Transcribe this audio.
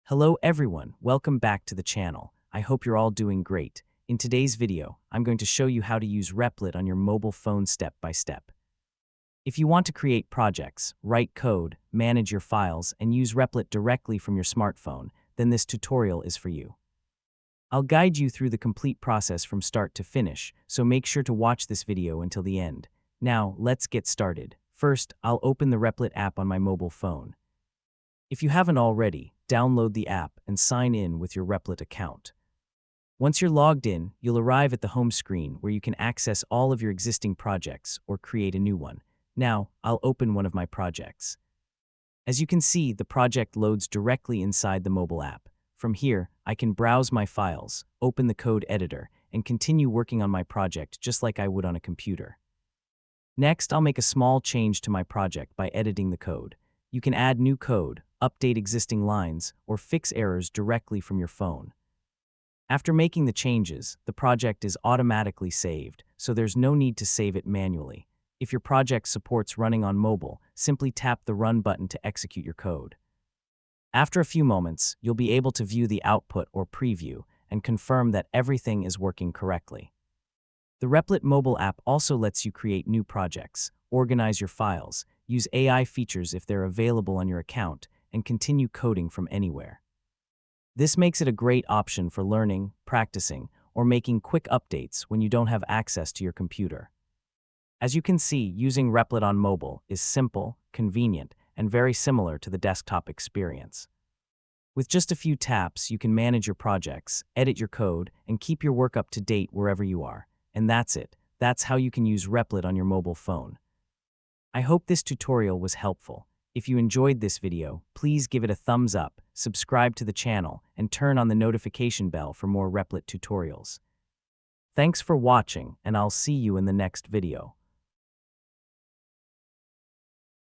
Hello everyone, welcome back to the channel. I hope you're all doing great. In today's video, I'm going to show you how to use Replit on your mobile phone step by step. If you want to create projects, write code, manage your files, and use Replit directly from your smartphone, then this tutorial is for you. I'll guide you through the complete process from start to finish, so make sure to watch this video until the end. Now, let's get started. First, I'll open the Replit app on my mobile phone. If you haven't already, download the app and sign in with your Replit account. Once you're logged in, you'll arrive at the home screen where you can access all of your existing projects or create a new one. Now, I'll open one of my projects. As you can see, the project loads directly inside the mobile app. From here, I can browse my files, open the code editor, and continue working on my project just like I would on a computer. Next, I'll make a small change to my project by editing the code. You can add new code, update existing lines, or fix errors directly from your phone. After making the changes, the project is automatically saved, so there's no need to save it manually. If your project supports running on mobile, simply tap the Run button to execute your code. After a few moments, you'll be able to view the output or preview and confirm that everything is working correctly. The Replit mobile app also lets you create new projects, organize your files, use AI features if they're available on your account, and continue coding from anywhere. This makes it a great option for learning, practicing, or making quick updates when you don't have access to your computer. As you can see, using Replit on mobile is simple, convenient, and very similar to the desktop experience. With just a few taps, you can manage your projects, edit your code, and keep your work up to date wherever you are. And that's it. That's how you can use Replit on your mobile phone. I hope this tutorial was helpful. If you enjoyed this video, please give it a thumbs up, subscribe to the channel, and turn on the notification bell for more Replit tutorials. Thanks for watching, and I'll see you in the next video.